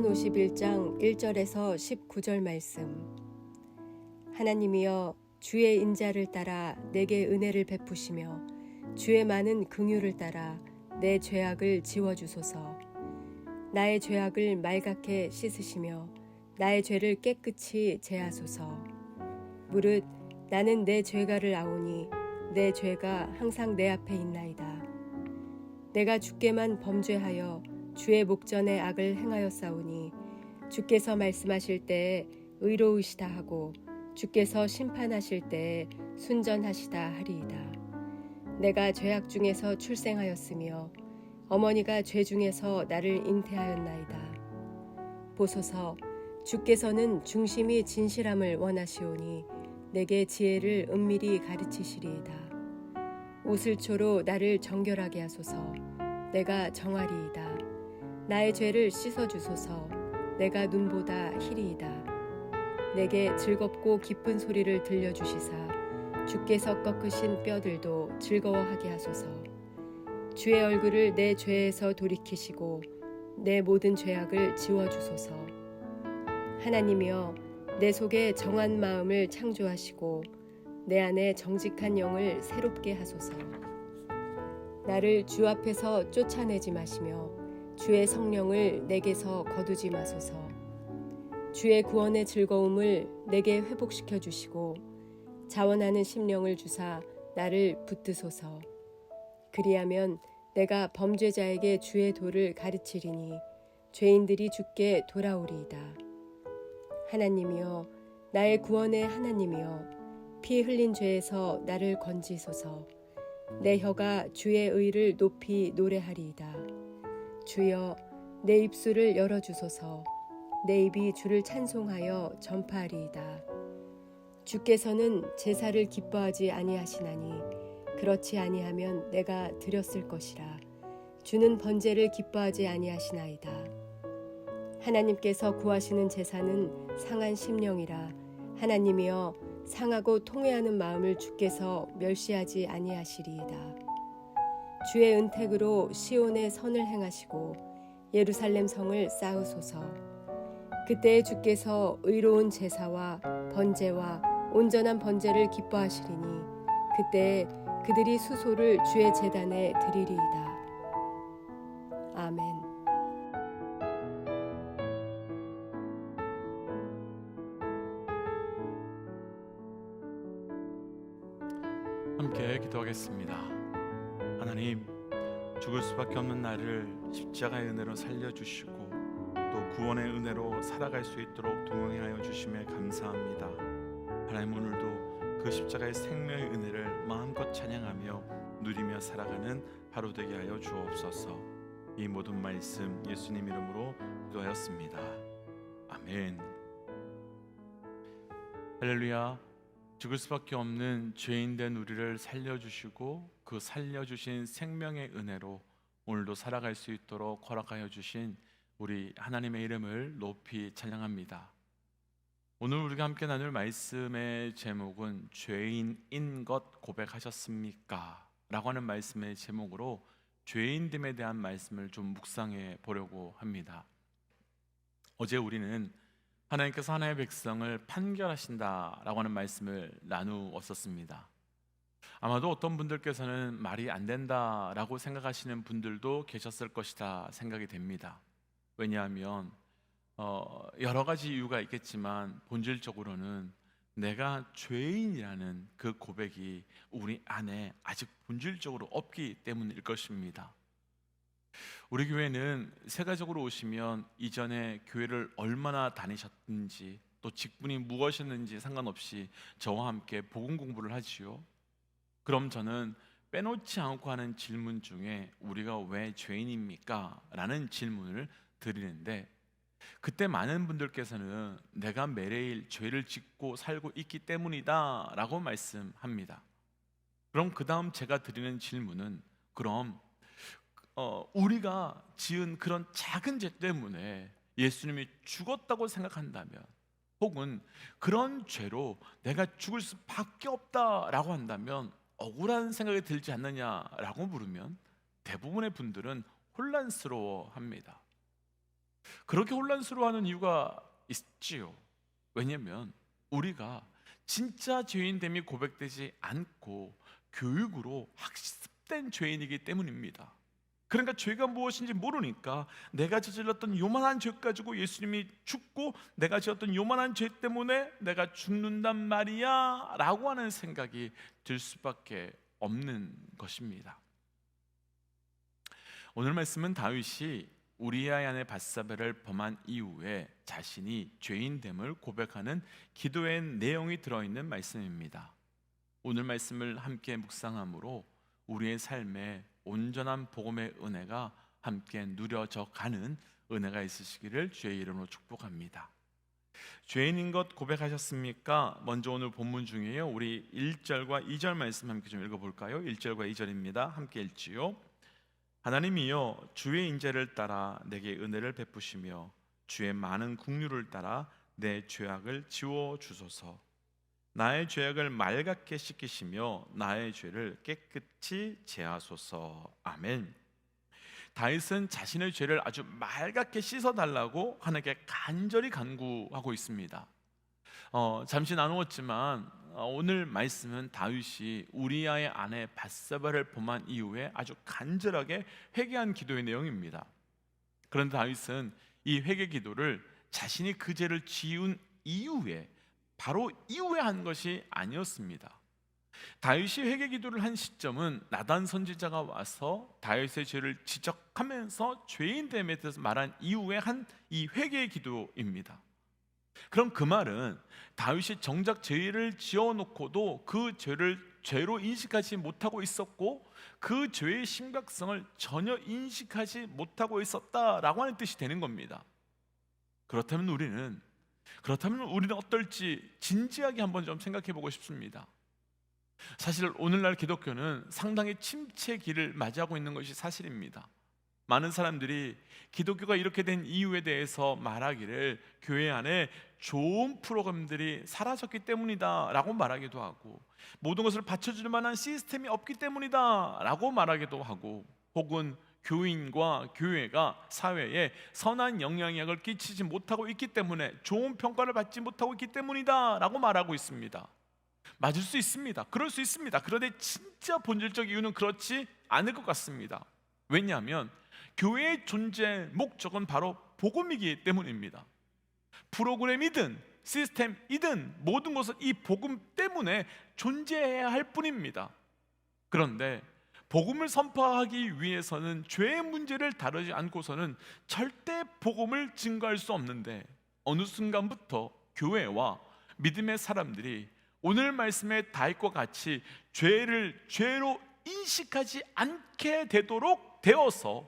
시편 51장 1절에서 19절 말씀. 하나님이여, 주의 인자를 따라 내게 은혜를 베푸시며 주의 많은 긍휼을 따라 내 죄악을 지워주소서. 나의 죄악을 말갛게 씻으시며 나의 죄를 깨끗이 제하소서. 무릇 나는 내 죄가를 아오니 내 죄가 항상 내 앞에 있나이다. 내가 주께만 범죄하여 주의 목전에 악을 행하였사오니 주께서 말씀하실 때에 의로우시다 하고 주께서 심판하실 때에 순전하시다 하리이다. 내가 죄악 중에서 출생하였으며 어머니가 죄 중에서 나를 잉태하였나이다. 보소서, 주께서는 중심이 진실함을 원하시오니 내게 지혜를 은밀히 가르치시리이다. 오슬초로 나를 정결하게 하소서. 내가 정하리이다. 나의 죄를 씻어주소서. 내가 눈보다 희리이다. 내게 즐겁고 기쁜 소리를 들려주시사 주께서 꺾으신 뼈들도 즐거워하게 하소서. 주의 얼굴을 내 죄에서 돌이키시고 내 모든 죄악을 지워주소서. 하나님이여, 내 속에 정한 마음을 창조하시고 내 안에 정직한 영을 새롭게 하소서. 나를 주 앞에서 쫓아내지 마시며 주의 성령을 내게서 거두지 마소서. 주의 구원의 즐거움을 내게 회복시켜 주시고 자원하는 심령을 주사 나를 붙드소서. 그리하면 내가 범죄자에게 주의 도를 가르치리니 죄인들이 주께 돌아오리이다. 하나님이여, 나의 구원의 하나님이여, 피 흘린 죄에서 나를 건지소서. 내 혀가 주의 의를 높이 노래하리이다. 주여, 내 입술을 열어주소서. 내 입이 주를 찬송하여 전파하리이다. 주께서는 제사를 기뻐하지 아니하시나니 그렇지 아니하면 내가 드렸을 것이라. 주는 번제를 기뻐하지 아니하시나이다. 하나님께서 구하시는 제사는 상한 심령이라. 하나님이여, 상하고 통회하는 마음을 주께서 멸시하지 아니하시리이다. 주의 은택으로 시온의 선을 행하시고 예루살렘 성을 쌓으소서. 그때에 주께서 의로운 제사와 번제와 온전한 번제를 기뻐하시리니 그때에 그들이 수소를 주의 제단에 드리리이다. 아멘. 함께 기도하겠습니다. 하나님, 죽을 수밖에 없는 나를 십자가의 은혜로 살려주시고 또 구원의 은혜로 살아갈 수 있도록 동행하여 주심에 감사합니다. 하나님, 오늘도 그 십자가의 생명의 은혜를 마음껏 찬양하며 누리며 살아가는 하루 되게 하여 주옵소서. 이 모든 말씀 예수님 이름으로 기도하였습니다. 아멘. 할렐루야. 죽을 수밖에 없는 죄인된 우리를 살려주시고 그 살려주신 생명의 은혜로 오늘도 살아갈 수 있도록 허락하여 주신 우리 하나님의 이름을 높이 찬양합니다. 오늘 우리가 함께 나눌 말씀의 제목은 죄인인 것 고백하셨습니까? 라고 하는 말씀의 제목으로 죄인됨에 대한 말씀을 좀 묵상해 보려고 합니다. 어제 우리는 하나님께서 하나님의 백성을 판결하신다라고 하는 말씀을 나누었었습니다. 아마도 어떤 분들께서는 말이 안 된다라고 생각하시는 분들도 계셨을 것이다 생각이 됩니다. 왜냐하면 여러 가지 이유가 있겠지만 본질적으로는 내가 죄인이라는 그 고백이 우리 안에 아직 본질적으로 없기 때문일 것입니다. 우리 교회는 세가적으로 오시면 이전에 교회를 얼마나 다니셨는지 또 직분이 무엇이었는지 상관없이 저와 함께 복음 공부를 하지요. 그럼 저는 빼놓지 않고 하는 질문 중에 우리가 왜 죄인입니까? 라는 질문을 드리는데 그때 많은 분들께서는 내가 매일 죄를 짓고 살고 있기 때문이다 라고 말씀합니다. 그럼 그 다음 제가 드리는 질문은 그럼 우리가 지은 그런 작은 죄 때문에 예수님이 죽었다고 생각한다면 혹은 그런 죄로 내가 죽을 수밖에 없다라고 한다면 억울한 생각이 들지 않느냐라고 물으면 대부분의 분들은 혼란스러워합니다. 그렇게 혼란스러워하는 이유가 있지요. 왜냐하면 우리가 진짜 죄인됨이 고백되지 않고 교육으로 학습된 죄인이기 때문입니다. 그러니까 죄가 무엇인지 모르니까 내가 저질렀던 요만한 죄 가지고 예수님이 죽고 내가 지었던 요만한 죄 때문에 내가 죽는단 말이야 라고 하는 생각이 들 수밖에 없는 것입니다. 오늘 말씀은 다윗이 우리아의 아내 밧사바를 범한 이후에 자신이 죄인됨을 고백하는 기도의 내용이 들어있는 말씀입니다. 오늘 말씀을 함께 묵상함으로 우리의 삶에 온전한 복음의 은혜가 함께 누려져 가는 은혜가 있으시기를 주의 이름으로 축복합니다. 죄인인 것 고백하셨습니까? 먼저 오늘 본문 중에요, 우리 1절과 2절 말씀 함께 좀 읽어볼까요? 1절과 2절입니다. 함께 읽지요. 하나님이여, 주의 인자를 따라 내게 은혜를 베푸시며 주의 많은 긍휼을 따라 내 죄악을 지워 주소서. 나의 죄악을 맑게 씻기시며 나의 죄를 깨끗이 제하소서. 아멘. 다윗은 자신의 죄를 아주 맑게 씻어달라고 하나님께 간절히 간구하고 있습니다. 잠시 나누었지만 오늘 말씀은 다윗이 우리아의 아내 밧사바를 범한 이후에 아주 간절하게 회개한 기도의 내용입니다. 그런데 다윗은 이 회개 기도를 자신이 그 죄를 지은 이후에, 바로 이후에 한 것이 아니었습니다. 다윗이 회개 기도를 한 시점은 나단 선지자가 와서 다윗의 죄를 지적하면서 죄인됨에 대해서 말한 이후에 한 이 회개의 기도입니다. 그럼 그 말은 다윗이 정작 죄를 지어놓고도 그 죄를 죄로 인식하지 못하고 있었고 그 죄의 심각성을 전혀 인식하지 못하고 있었다라고 하는 뜻이 되는 겁니다. 그렇다면 우리는 어떨지 진지하게 한번 좀 생각해 보고 싶습니다. 사실 오늘날 기독교는 상당히 침체기를 맞이하고 있는 것이 사실입니다. 많은 사람들이 기독교가 이렇게 된 이유에 대해서 말하기를 교회 안에 좋은 프로그램들이 사라졌기 때문이다 라고 말하기도 하고, 모든 것을 받쳐줄 만한 시스템이 없기 때문이다 라고 말하기도 하고, 혹은 교인과 교회가 사회에 선한 영향력을 끼치지 못하고 있기 때문에 좋은 평가를 받지 못하고 있기 때문이다 라고 말하고 있습니다. 맞을 수 있습니다. 그럴 수 있습니다. 그런데 진짜 본질적 이유는 그렇지 않을 것 같습니다. 왜냐하면 교회의 존재 목적은 바로 복음이기 때문입니다. 프로그램이든 시스템이든 모든 것은 이 복음 때문에 존재해야 할 뿐입니다. 그런데 복음을 선포하기 위해서는 죄의 문제를 다루지 않고서는 절대 복음을 증거할 수 없는데, 어느 순간부터 교회와 믿음의 사람들이 오늘 말씀의 다윗과 같이 죄를 죄로 인식하지 않게 되도록 되어서,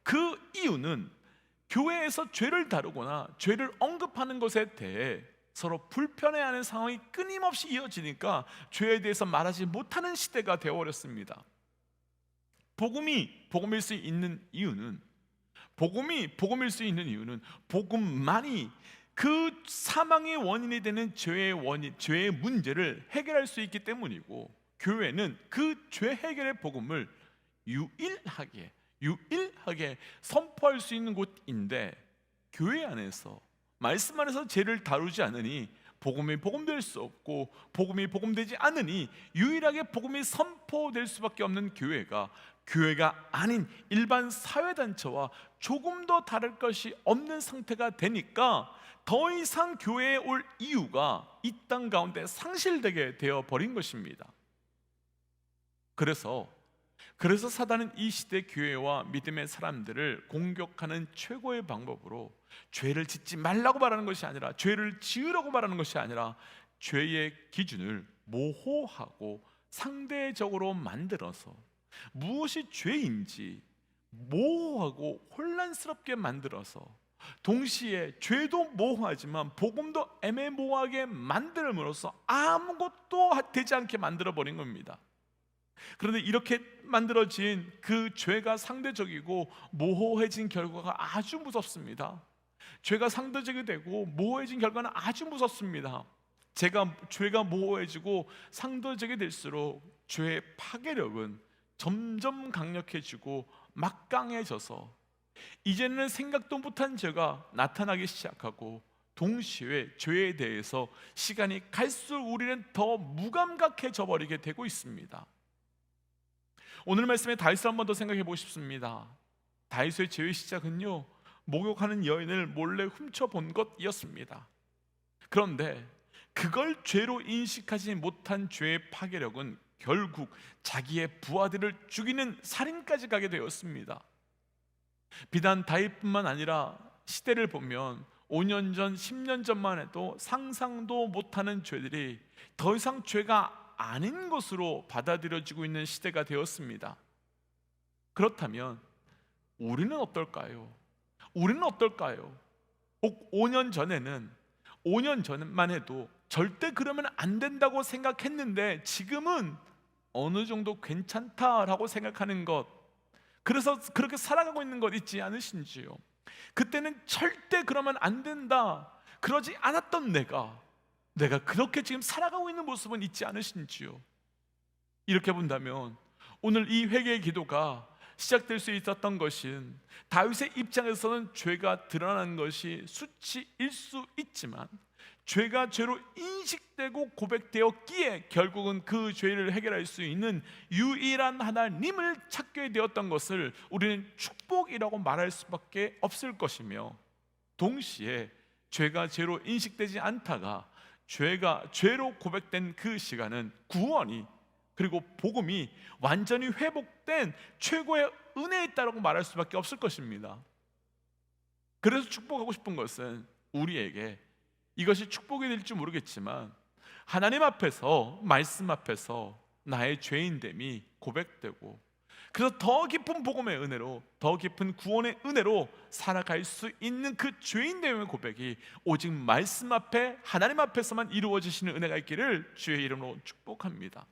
그 이유는 교회에서 죄를 다루거나 죄를 언급하는 것에 대해 서로 불편해하는 상황이 끊임없이 이어지니까 죄에 대해서 말하지 못하는 시대가 되어버렸습니다. 복음이 복음일 수 있는 이유는 복음만이 그 사망의 원인이 되는 죄의 문제를 해결할 수 있기 때문이고, 교회는 그 죄 해결의 복음을 유일하게 선포할 수 있는 곳인데, 교회 안에서 말씀 안에서 죄를 다루지 않으니 복음이 복음될 수 없고, 복음이 복음되지 않으니 유일하게 복음이 선포될 수밖에 없는 교회가 아닌 일반 사회단체와 조금 더 다를 것이 없는 상태가 되니까 더 이상 교회에 올 이유가 이 땅 가운데 상실되게 되어버린 것입니다. 그래서 사단은 이 시대 교회와 믿음의 사람들을 공격하는 최고의 방법으로 죄를 짓지 말라고 말하는 것이 아니라, 죄를 지으라고 말하는 것이 아니라, 죄의 기준을 모호하고 상대적으로 만들어서 무엇이 죄인지 모호하고 혼란스럽게 만들어서, 동시에 죄도 모호하지만 복음도 애매모호하게 만들므로써 아무것도 되지 않게 만들어버린 겁니다. 그런데 이렇게 만들어진 그 죄가 상대적이고 모호해진 결과가 아주 무섭습니다. 죄가 상대적이 되고 모호해진 결과는 아주 무섭습니다. 죄가 모호해지고 상대적이 될수록 죄의 파괴력은 점점 강력해지고 막강해져서 이제는 생각도 못한 죄가 나타나기 시작하고 동시에 죄에 대해서 시간이 갈수록 우리는 더 무감각해져 버리게 되고 있습니다. 오늘 말씀에 다윗을 한 번 더 생각해 보고 싶습니다. 다윗의 죄의 시작은요, 목욕하는 여인을 몰래 훔쳐본 것이었습니다. 그런데 그걸 죄로 인식하지 못한 죄의 파괴력은 결국 자기의 부하들을 죽이는 살인까지 가게 되었습니다. 비단 다윗뿐만 아니라 시대를 보면 5년 전, 10년 전만 해도 상상도 못하는 죄들이 더 이상 죄가 아닌 것으로 받아들여지고 있는 시대가 되었습니다. 그렇다면 우리는 어떨까요? 우리는 어떨까요? 5년 전만 해도 절대 그러면 안 된다고 생각했는데 지금은 어느 정도 괜찮다라고 생각하는 것, 그래서 그렇게 살아가고 있는 것 있지 않으신지요? 그때는 절대 그러면 안 된다, 그러지 않았던 내가 그렇게 지금 살아가고 있는 모습은 있지 않으신지요? 이렇게 본다면 오늘 이 회개의 기도가 시작될 수 있었던 것은 다윗의 입장에서는 죄가 드러난 것이 수치일 수 있지만 죄가 죄로 인식되고 고백되었기에 결국은 그 죄를 해결할 수 있는 유일한 하나님을 찾게 되었던 것을 우리는 축복이라고 말할 수밖에 없을 것이며, 동시에 죄가 죄로 인식되지 않다가 죄가 죄로 고백된 그 시간은 구원이, 그리고 복음이 완전히 회복된 최고의 은혜였다라고 말할 수밖에 없을 것입니다. 그래서 축복하고 싶은 것은 우리에게 이것이 축복이 될지 모르겠지만 하나님 앞에서, 말씀 앞에서 나의 죄인됨이 고백되고, 그래서 더 깊은 복음의 은혜로, 더 깊은 구원의 은혜로 살아갈 수 있는 그 죄인됨의 고백이 오직 말씀 앞에, 하나님 앞에서만 이루어지시는 은혜가 있기를 주의 이름으로 축복합니다.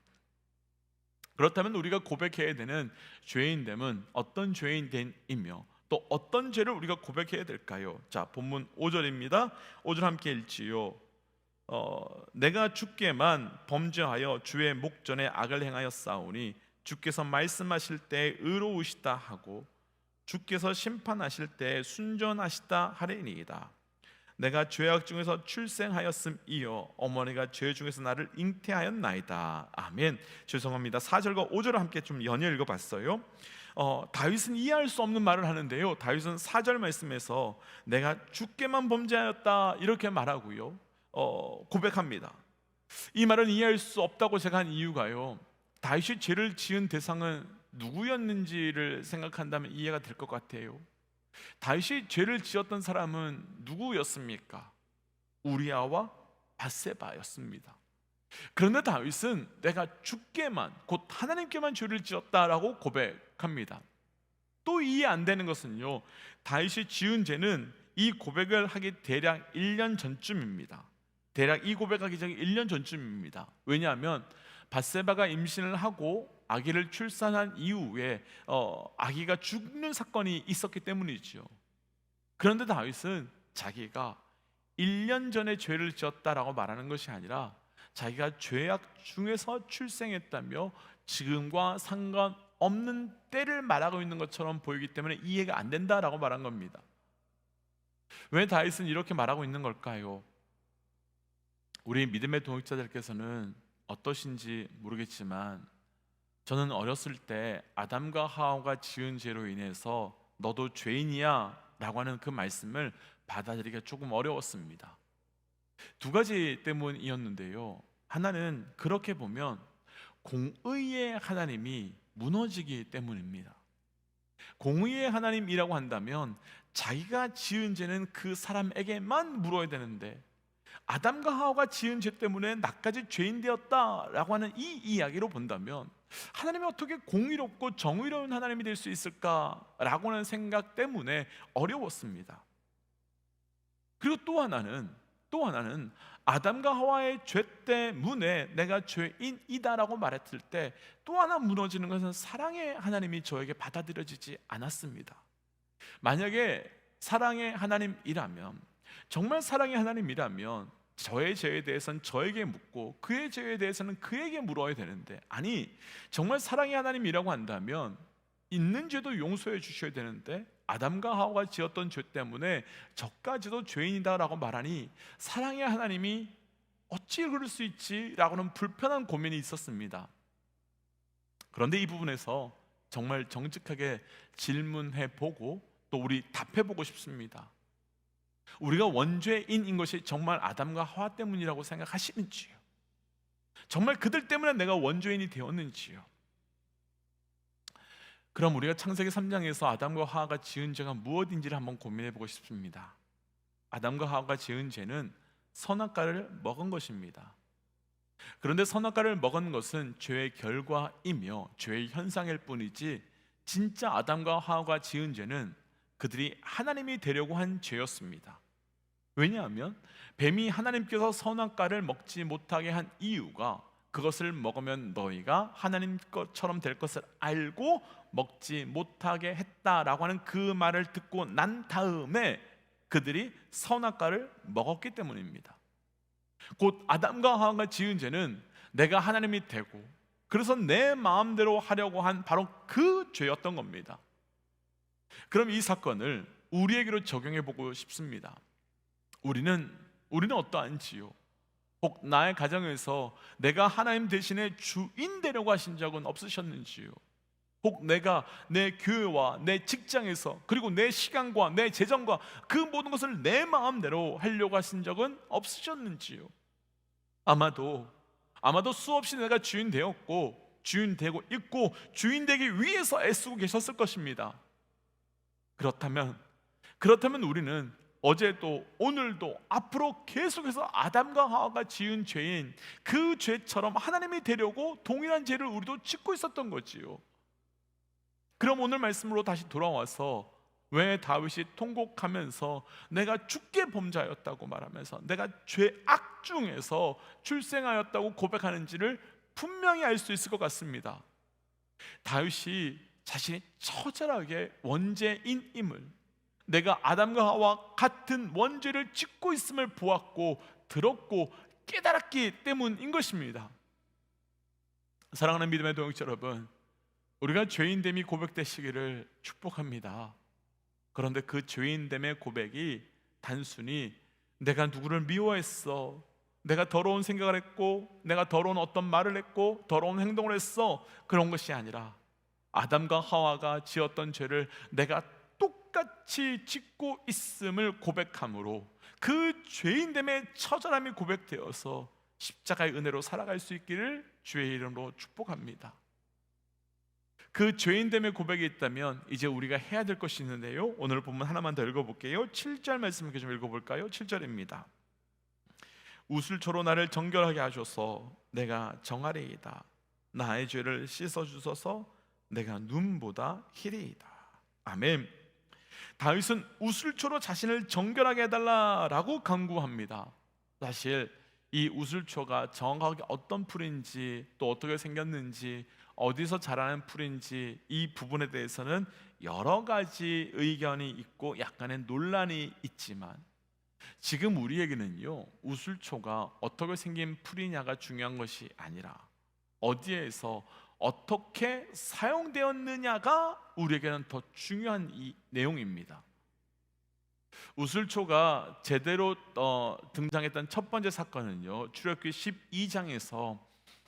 그렇다면 우리가 고백해야 되는 죄인됨은 어떤 죄인됨이며 또 어떤 죄를 우리가 고백해야 될까요? 자, 본문 5절입니다. 5절 함께 읽지요. 내가 주께만 범죄하여 주의 목전에 악을 행하였사오니 주께서 말씀하실 때 의로우시다 하고 주께서 심판하실 때 순전하시다 하리니이다. 내가 죄악 중에서 출생하였음이요 어머니가 죄 중에서 나를 잉태하였나이다. 아멘. 죄송합니다. 4절과 5절을 함께 좀 연이어 읽어봤어요. 다윗은 이해할 수 없는 말을 하는데요, 다윗은 4절 말씀에서 내가 주께만 범죄하였다 이렇게 말하고요, 고백합니다. 이 말은 이해할 수 없다고 제가 한 이유가요, 다윗이 죄를 지은 대상은 누구였는지를 생각한다면 이해가 될 것 같아요. 다윗이 죄를 지었던 사람은 누구였습니까? 우리아와 밧세바였습니다. 그런데 다윗은 내가 주께만, 곧 하나님께만 죄를 지었다라고 고백합니다. 또 이해 안 되는 것은요, 다윗이 지은 죄는 이 고백을 하기 대략 1년 전쯤입니다. 대략 이 고백하기 전에 1년 전쯤입니다. 왜냐하면 밧세바가 임신을 하고 아기를 출산한 이후에 아기가 죽는 사건이 있었기 때문이죠. 그런데 다윗은 자기가 1년 전에 죄를 지었다라고 말하는 것이 아니라 자기가 죄악 중에서 출생했다며 지금과 상관없는 때를 말하고 있는 것처럼 보이기 때문에 이해가 안 된다라고 말한 겁니다. 왜 다윗은 이렇게 말하고 있는 걸까요? 우리 믿음의 동역자들께서는 어떠신지 모르겠지만 저는 어렸을 때 아담과 하와가 지은 죄로 인해서 너도 죄인이야 라고 하는 그 말씀을 받아들이기가 조금 어려웠습니다. 두 가지 때문이었는데요, 하나는 그렇게 보면 공의의 하나님이 무너지기 때문입니다. 공의의 하나님이라고 한다면 자기가 지은 죄는 그 사람에게만 물어야 되는데 아담과 하와가 지은 죄 때문에 나까지 죄인 되었다라고 하는 이 이야기로 본다면 하나님이 어떻게 공의롭고 정의로운 하나님이 될 수 있을까라고 하는 생각 때문에 어려웠습니다. 그리고 또 하나는 아담과 하와의 죄 때문에 내가 죄인이다라고 말했을 때 또 하나 무너지는 것은 사랑의 하나님이 저에게 받아들여지지 않았습니다. 만약에 사랑의 하나님이라면, 정말 사랑의 하나님이라면 저의 죄에 대해서는 저에게 묻고 그의 죄에 대해서는 그에게 물어야 되는데, 아니 정말 사랑의 하나님이라고 한다면 있는 죄도 용서해 주셔야 되는데 아담과 하와가 지었던 죄 때문에 저까지도 죄인이다라고 말하니 사랑의 하나님이 어찌 그럴 수 있지라고는 불편한 고민이 있었습니다. 그런데 이 부분에서 정말 정직하게 질문해 보고 또 우리 답해 보고 싶습니다. 우리가 원죄인인 것이 정말 아담과 하와 때문이라고 생각하시는지요? 정말 그들 때문에 내가 원죄인이 되었는지요? 그럼 우리가 창세기 3장에서 아담과 하와가 지은 죄가 무엇인지를 한번 고민해 보고 싶습니다. 아담과 하와가 지은 죄는 선악과를 먹은 것입니다. 그런데 선악과를 먹은 것은 죄의 결과이며 죄의 현상일 뿐이지 진짜 아담과 하와가 지은 죄는 그들이 하나님이 되려고 한 죄였습니다. 왜냐하면 뱀이 하나님께서 선악과를 먹지 못하게 한 이유가 그것을 먹으면 너희가 하나님 것처럼 될 것을 알고 먹지 못하게 했다라고 하는 그 말을 듣고 난 다음에 그들이 선악과를 먹었기 때문입니다. 곧 아담과 하와가 지은 죄는 내가 하나님이 되고 그래서 내 마음대로 하려고 한 바로 그 죄였던 겁니다. 그럼 이 사건을 우리에게로 적용해 보고 싶습니다. 우리는 어떠한지요? 혹 나의 가정에서 내가 하나님 대신에 주인 되려고 하신 적은 없으셨는지요? 혹 내가 내 교회와 내 직장에서 그리고 내 시간과 내 재정과 그 모든 것을 내 마음대로 하려고 하신 적은 없으셨는지요? 아마도 수없이 내가 주인 되었고 주인 되고 있고 주인 되기 위해서 애쓰고 계셨을 것입니다. 그렇다면 우리는 어제도 오늘도 앞으로 계속해서 아담과 하와가 지은 죄인 그 죄처럼 하나님이 되려고 동일한 죄를 우리도 짓고 있었던 거지요. 그럼 오늘 말씀으로 다시 돌아와서 왜 다윗이 통곡하면서 내가 주께 범자였다고 말하면서 내가 죄악 중에서 출생하였다고 고백하는지를 분명히 알 수 있을 것 같습니다. 다윗이 자신이 처절하게 원죄인임을, 내가 아담과 하와 같은 원죄를 짓고 있음을 보았고 들었고 깨달았기 때문인 것입니다. 사랑하는 믿음의 동역자 여러분, 우리가 죄인됨이 고백되시기를 축복합니다. 그런데 그 죄인됨의 고백이 단순히 내가 누구를 미워했어, 내가 더러운 생각을 했고 내가 더러운 어떤 말을 했고 더러운 행동을 했어, 그런 것이 아니라 아담과 하와가 지었던 죄를 내가 똑같이 짓고 있음을 고백함으로 그 죄인됨의 처절함이 고백되어서 십자가의 은혜로 살아갈 수 있기를 주의 이름으로 축복합니다. 그 죄인됨의 고백이 있다면 이제 우리가 해야 될 것이 있는데요, 오늘 본문 하나만 더 읽어볼게요. 7절 말씀을 좀 읽어볼까요? 7절입니다. 우슬초로 나를 정결하게 하셔서 내가 정하리이다. 나의 죄를 씻어주소서 내가 눈보다 희리이다. 아멘. 다윗은 우슬초로 자신을 정결하게 해달라라고 간구합니다. 사실 이 우슬초가 정확하게 어떤 풀인지 또 어떻게 생겼는지 어디서 자라는 풀인지 이 부분에 대해서는 여러 가지 의견이 있고 약간의 논란이 있지만 지금 우리에게는요, 우슬초가 어떻게 생긴 풀이냐가 중요한 것이 아니라 어디에서 어떻게 사용되었느냐가 우리에게는 더 중요한 이 내용입니다. 우슬초가 제대로 등장했던 첫 번째 사건은요, 출애굽기 12장에서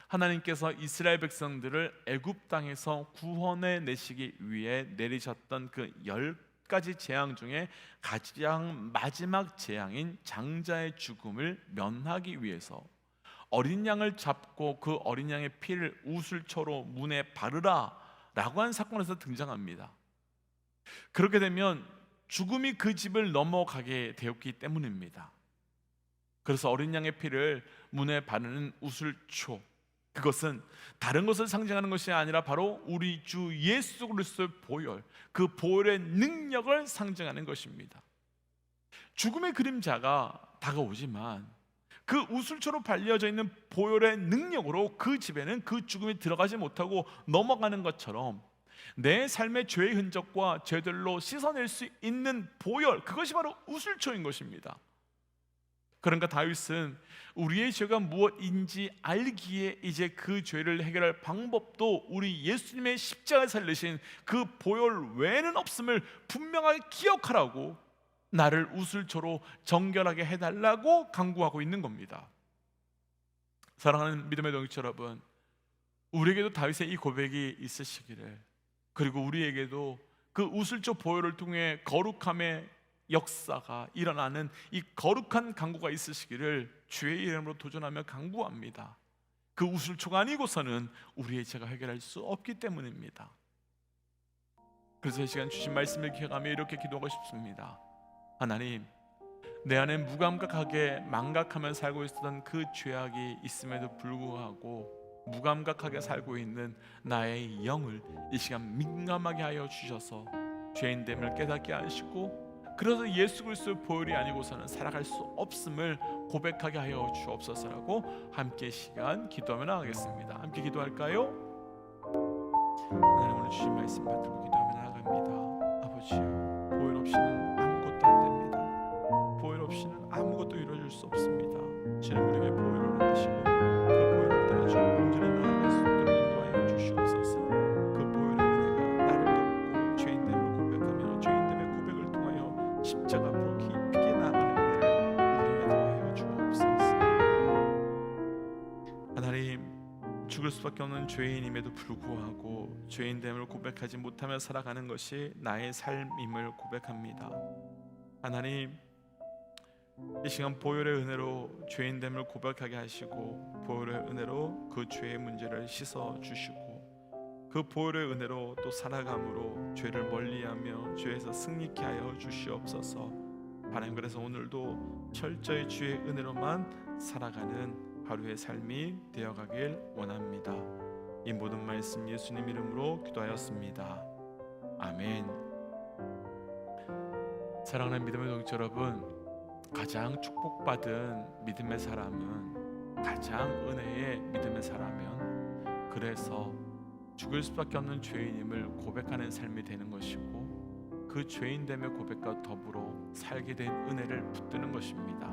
하나님께서 이스라엘 백성들을 애굽 땅에서 구원해 내시기 위해 내리셨던 그 10가지 재앙 중에 가장 마지막 재앙인 장자의 죽음을 면하기 위해서 어린 양을 잡고 그 어린 양의 피를 우슬초로 문에 바르라 라고 한 사건에서 등장합니다. 그렇게 되면 죽음이 그 집을 넘어가게 되었기 때문입니다. 그래서 어린 양의 피를 문에 바르는 우슬초, 그것은 다른 것을 상징하는 것이 아니라 바로 우리 주 예수 그리스도의 보혈, 그 보혈의 능력을 상징하는 것입니다. 죽음의 그림자가 다가오지만 그 우슬초로 발려져 있는 보혈의 능력으로 그 집에는 그 죽음이 들어가지 못하고 넘어가는 것처럼 내 삶의 죄의 흔적과 죄들로 씻어낼 수 있는 보혈, 그것이 바로 우슬초인 것입니다. 그러니까 다윗은 우리의 죄가 무엇인지 알기에 이제 그 죄를 해결할 방법도 우리 예수님의 십자가에 살리신 그 보혈 외에는 없음을 분명하게 기억하라고, 나를 우슬초로 정결하게 해달라고 간구하고 있는 겁니다. 사랑하는 믿음의 동지 여러분, 우리에게도 다윗의 이 고백이 있으시기를, 그리고 우리에게도 그 우슬초 보혈을 통해 거룩함의 역사가 일어나는 이 거룩한 간구가 있으시기를 주의 이름으로 도전하며 간구합니다. 그 우슬초가 아니고서는 우리의 죄가 해결할 수 없기 때문입니다. 그래서 이 시간 주신 말씀을 기억하며 이렇게 기도하고 싶습니다. 하나님, 내 안에 무감각하게 망각하며 살고 있었던 그 죄악이 있음에도 불구하고 무감각하게 살고 있는 나의 영을 이 시간 민감하게 하여 주셔서 죄인됨을 깨닫게 하시고, 그래서 예수 그리스도의 보혈이 아니고서는 살아갈 수 없음을 고백하게 하여 주옵소서라고 함께 시간 기도하며 나가겠습니다. 함께 기도할까요? 하나님, 오늘 주신 말씀 받들고 기도하며 나아갑니다. 아버지요, 보혈 없이는 아무것도 안 됩니다. 보혈 없이는 아무것도 이루어질 수 없습니다. 주님, 우리에게 보혈을 하시고 그 보혈을 따라 주의 범죄를 나아갈 수 있도록 인도하여 주시옵소서. 그 보혈의 은혜가 나를 돕고 죄인됨을 고백하며 죄인됨의 고백을 통하여 십자가 앞으로 깊게 나아가는 은혜를 우리에게 더하여 주옵소서. 하나님, 죽을 수밖에 없는 죄인임에도 불구하고 죄인됨을 고백하지 못하며 살아가는 것이 나의 삶임을 고백합니다. 하나님, 이 시간 보혈의 은혜로 죄인됨을 고백하게 하시고 보혈의 은혜로 그 죄의 문제를 씻어 주시고 그 보혈의 은혜로 또 살아감으로 죄를 멀리하며 죄에서 승리케 하여 주시옵소서. 하나님, 그래서 오늘도 철저히 주의 은혜로만 살아가는 하루의 삶이 되어가길 원합니다. 이 모든 말씀 예수님 이름으로 기도하였습니다. 아멘. 사랑하는 믿음의 동지 여러분, 가장 축복받은 믿음의 사람은, 가장 은혜의 믿음의 사람은 그래서 죽을 수밖에 없는 죄인임을 고백하는 삶이 되는 것이고, 그 죄인됨의 고백과 더불어 살게 된 은혜를 붙드는 것입니다.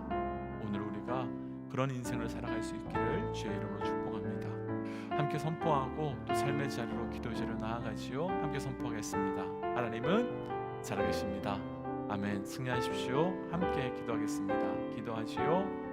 오늘 우리가 그런 인생을 살아갈 수 있기를 주의 이름으로 축복합니다. 함께 선포하고 또 삶의 자리로 기도의 자리로 나아가지요. 함께 선포하겠습니다. 하나님은 살아계십니다. 아멘. 승리하십시오. 함께 기도하겠습니다. 기도하지요.